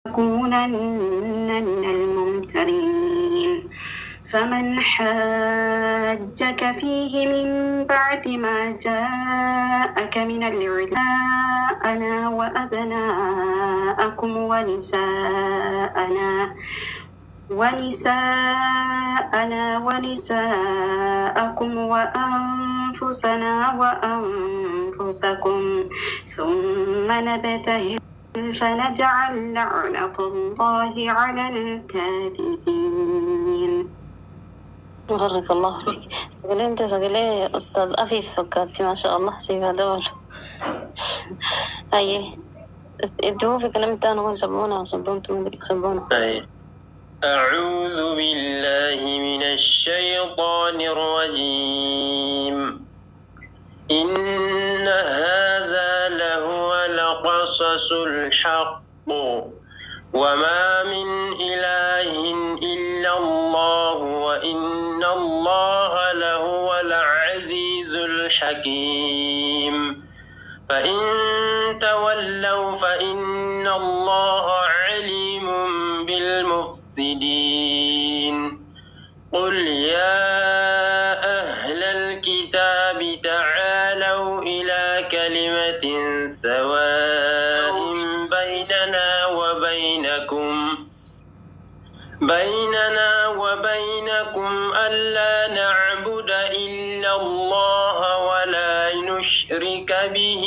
لتكونن من الممترين. فمن حاجك فيه من بعد ما جاءك من العلم أنا وأبناءكم ونساءكم وأنفسنا وأنفسكم ثم نبتهل فنجعل لعنة الله على الكاذبين. بارك الله فيك. سجلي انت سجلي استاذ افيف فكرتي ما شاء الله سيبها دول. اي انتوا في كلام تاني هو سبونا أي أعوذ بالله من الشيطان الرجيم. إن هذا لهو القصص الحق وما من إله إلا الله وإن الله لهو العزيز الحكيم. فإن تولوا فإن الله عليم بالمفسدين. قل يا أهل الكتاب تعالوا إلى كلمة سواء بيننا وبينكم ألا نعبد إلا الله ولا نشرك به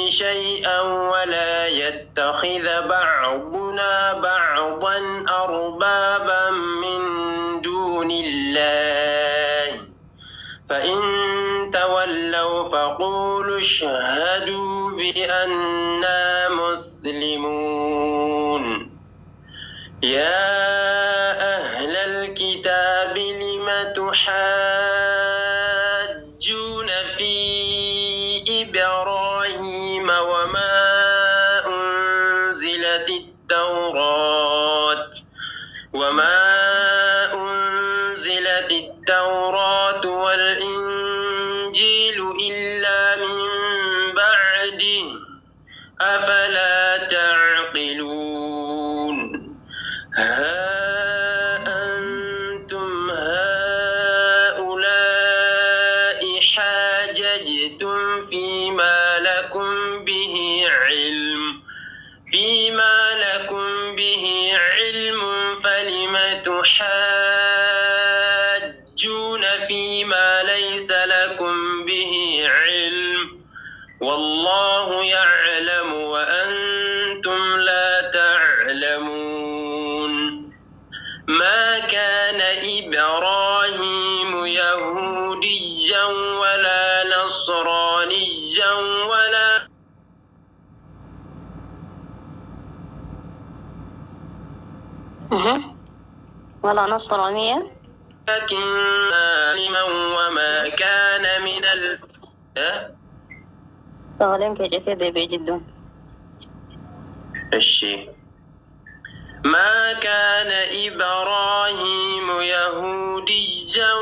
شيئا ولا يتخذ بعضنا بعضا أربابا من دون الله. فإن تولوا فقولوا اشهدوا بأننا مسلمون. يا أهل الكتاب لم تحاجون في إبراهيم وما أنزلت التوراة والإنجيل إلا من بعده أفلا تعقلون. ها أنتم هؤلاء حاججتم فيما لكم به علم فلم تحاجون فيما ليس لكم به علم والله يعلم وأنتم لا تعلمون. ما كان إبراهيم يهوديا ولا نصرانيا ولا نصرانية لكن عالما وما كان من طالين كجسد بجد الشيء. ما كان إبراهيم يهوديا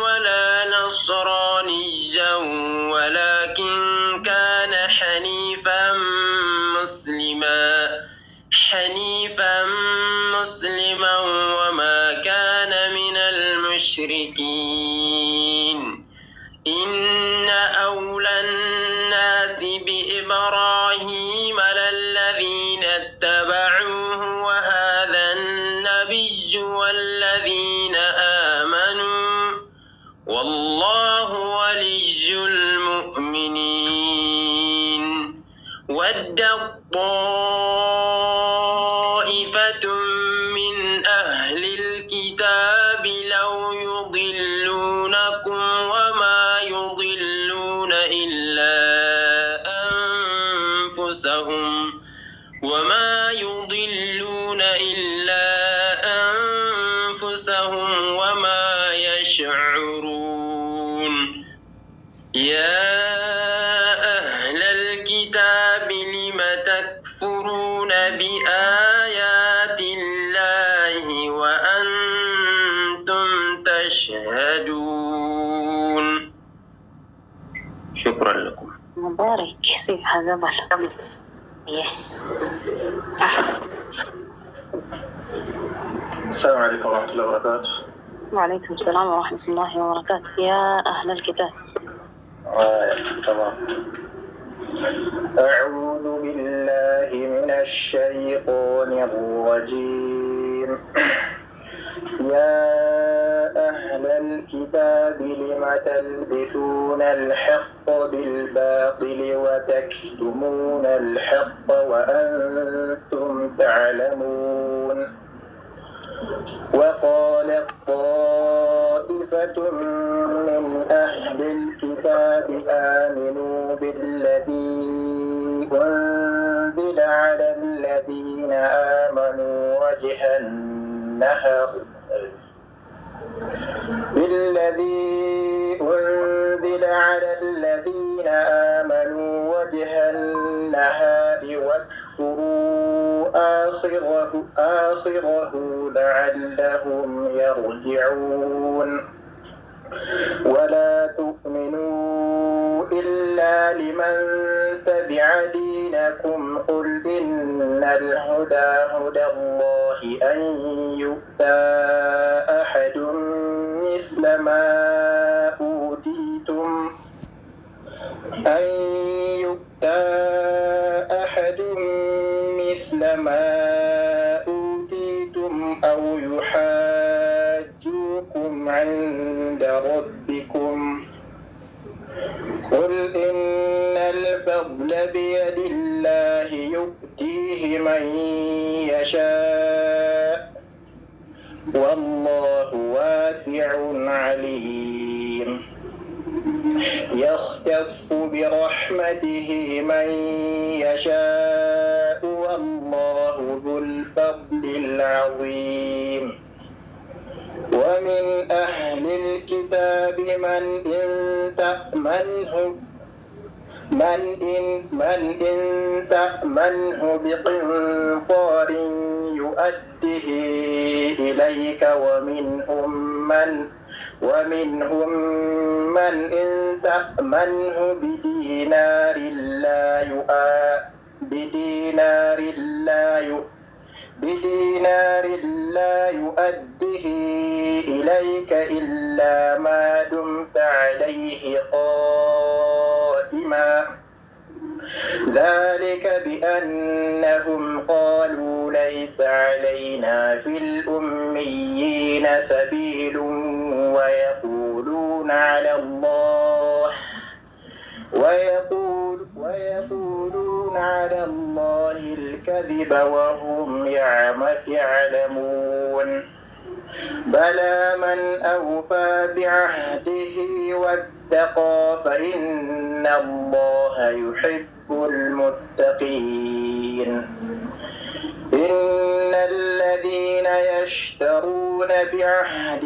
ولا نصرانيا ولكن كان حنيفا مسلما وما كان من المشركين. إن أولى الناس بإبراهيم للذين اتبعوه وهذا النبي والذين آمنوا والله ولي المؤمنين. ودت طائفة من أهل الكتاب لو يضلونكم وما يضلون إلا أنفسهم وما يشعرون. يا أهل الكتاب لم تكفرون بآيات الله وأنتم تشهدون. شكرا لكم. مبارك سيف هذا بل السلام عليكم ورحمة الله وبركاته. وعليكم السلام ورحمة الله وبركاته. يا أهل الكتاب. تمام. أعوذ بالله من الشيطان الرجيم. يا أهل الكتاب لم تلبسون الحق بالباطل وتكتمون الحق وأنتم تعلمون. وقالت طائفة من أهل الكتاب آمنوا بالذي أنزل على الذين آمنوا وجه النهار واكفروا آخره لعلهم يرجعون. ولا تؤمنوا إلا لمن تبع دينكم قل إن الهدى هدى الله أن يؤتى أحد مثل ما أوتيتم أو يحاجوكم عند ربكم قل إن الفضل بيد الله يؤتيه من يشاء والله واسع عليم. يختص برحمته من يشاء والله ذو الفضل العظيم. ومن أهل الكتاب من إن تأمنه بقنطار يؤده إليك ومنهم من إن تأمنه بدينار لا يؤده إليك إلا ما دمت عليه قائما. ذلك بأنهم قالوا ليس علينا في الأميين سبيل ويقولون على الله الكذب وهم يعلمون. بلى من أوفى بعهده واتقى فإن الله يحب المتقين. إن الذين يشترون بعهد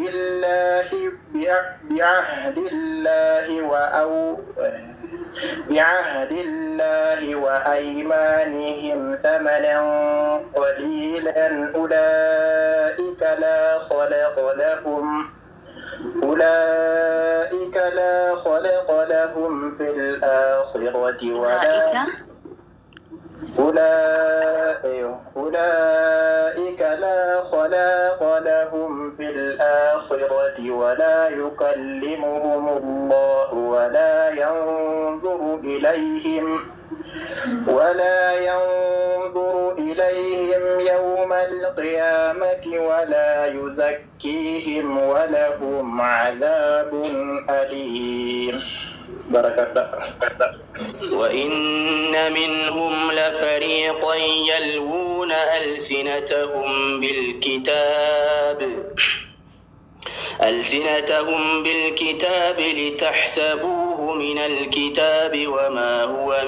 الله وأيمانهم ثمنا قليلا أولئك لا خلق لهم في الآخرة ولا يكلمهم الله ولا ينظر إليهم يوم القيامة ولا يزكيهم ولهم عذاب أليم. بارك الله. وإن منهم لفريقا يلوون ألسنتهم بالكتاب لتحسبوه من الكتاب وما هو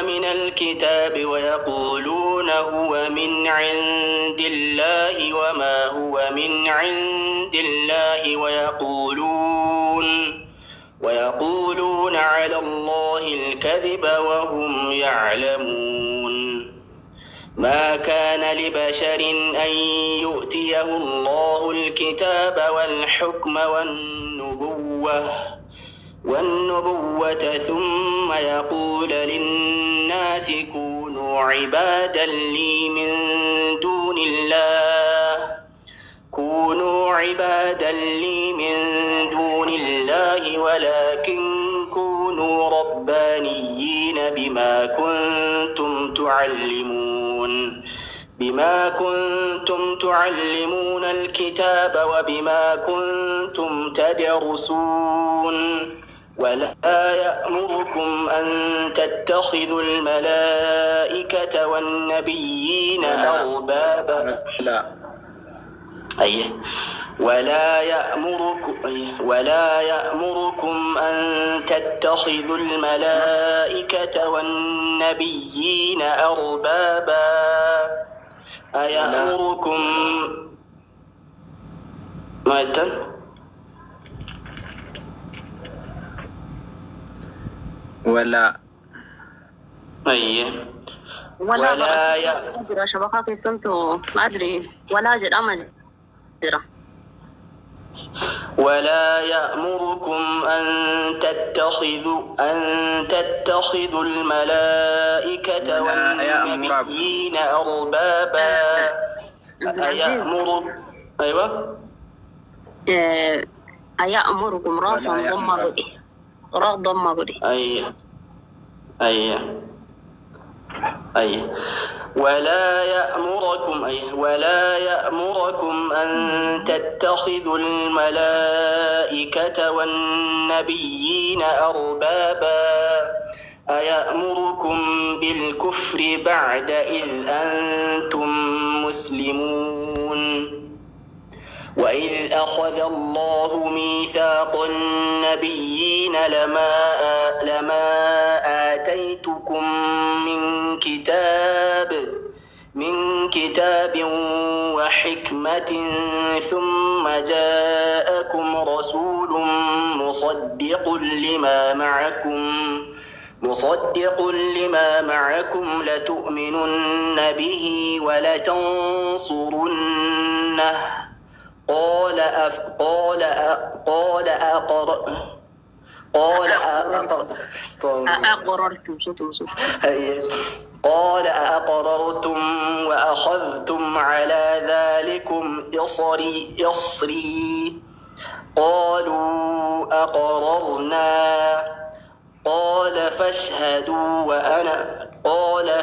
من الكتاب ويقولون هو من عند الله وما هو من عند الله ويقولون على الله الكذب وهم يعلمون. ما كان لبشر أن يؤتيه الله الكتاب والحكم والنبوة والنبوة ثم يقول للناس كونوا عبادا لي من دون الله ولكن كونوا ربانيين بما كنتم تعلمون الكتاب وبما كنتم تدرسون ولا يأمركم أن تتخذوا الملائكة والنبيين أربابا ولا يأمركم أن تتخذوا الملائكة والنبيين أربابا أيأمركم ولا شبكة سنتو ما أدري ولا جد أمجرة ولا يأمركم أن تتخذوا الملائكة والنبيين أربابا أيأمركم راسا ضم قولي ولا يأمركم أن تتخذوا الملائكة والنبيين أربابا أيأمركم بالكفر بعد إذ أنتم مسلمون وإذ أخذ الله ميثاق النبيين لما آتيتكم من كتاب وحكمة ثم جاءكم رسول مصدق لما معكم لتؤمنن به ولتنصرنه قال أأقررتم وأخذتم على ذلكم إصري قالوا أقررنا قال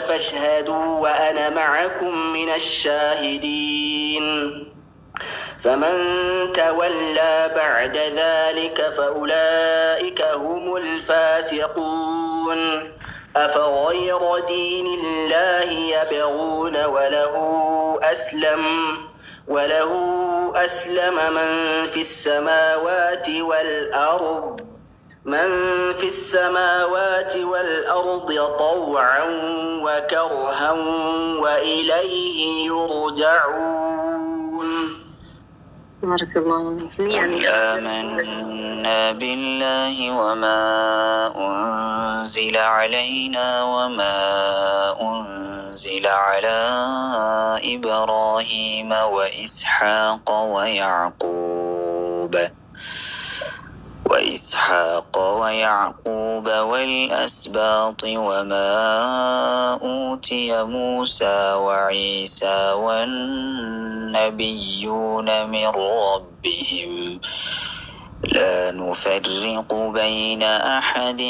فاشهدوا وأنا معكم من الشاهدين فمن تولى بعد ذلك فأولئك هم الفاسقون أفغير دين الله يبغون وله أسلم من في السماوات والأرض طوعا وكرها وإليه يرجعون. بارك الله. آمنا بالله وما أنزل علينا وما أنزل على إبراهيم وإسحاق ويعقوب والأسباط وما أوتي موسى وعيسى والنبيون من ربهم لا نفرق بين أحد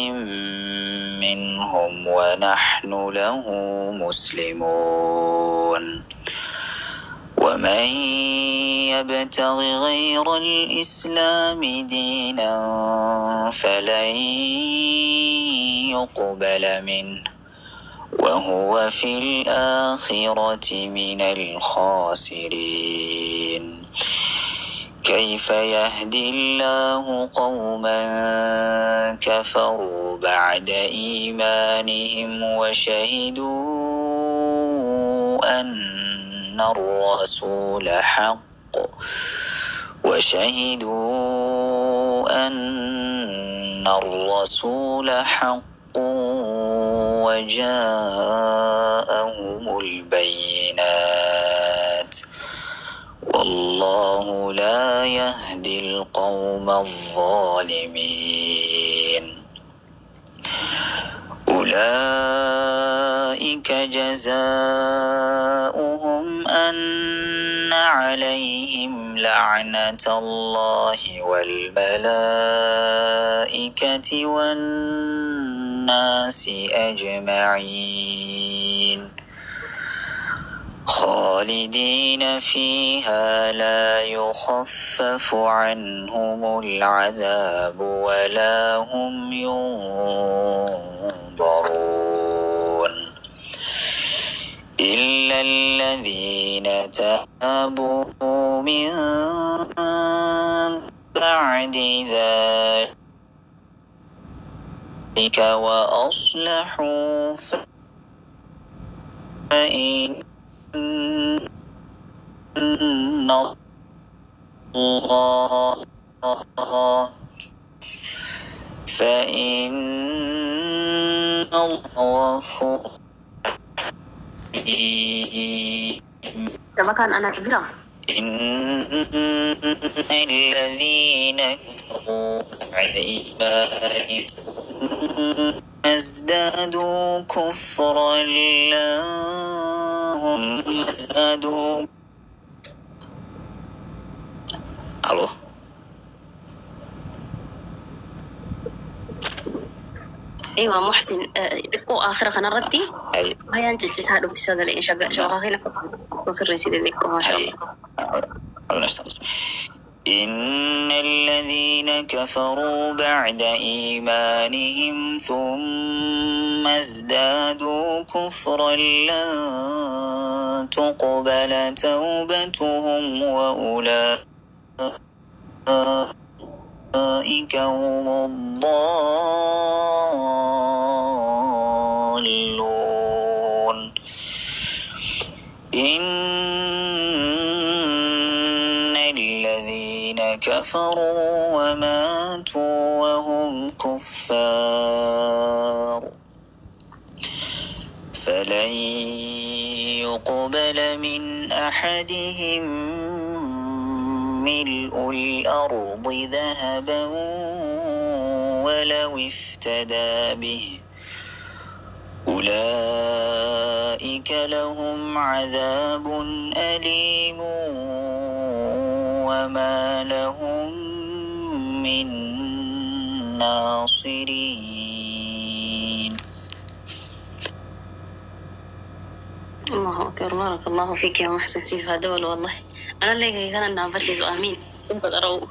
منهم ونحن له مسلمون ومن يبتغ غير الإسلام دينا فلن يقبل منه وهو في الآخرة من الخاسرين. كيف يهدي الله قوما كفروا بعد إيمانهم وشهدوا أن الرسول حق وجاءهم البينات والله لا يهدي القوم الظالمين أولئك جزاؤهم أن عليهم لعنة الله والملائكة والناس أجمعين خالدين فيها لا يخفف عنهم العذاب ولا هم ينظرون إلا الذين تابوا من بعد ذلك وأصلحوا فإن الله غفور رحيم. كان أنا كبيرة. إن الذين كفروا بعد إيمانهم ازدادوا كفرا لهم ازدادوا ألو أيوة محسن دقوا آخر خنا ردي هيا نجد هذا بتسجل إيش شغال هنا فقط تصير رسيد دقوا ما شاء الله. إن الذين كفروا بعد إيمانهم ثم ازدادوا كفرا لن تقبل توبتهم وأولئك هم الضالون. كفروا وماتوا وهم كفار فلن يقبل من أحدهم ملء الأرض ذهبا ولو افتدى به أولئك لهم عذاب أليم وما لهم من ناصرين. الله أكبر. بارك الله فيك يا محسن سيف هذول والله أنا اللي كان أنا بس آمين كنت أقرأ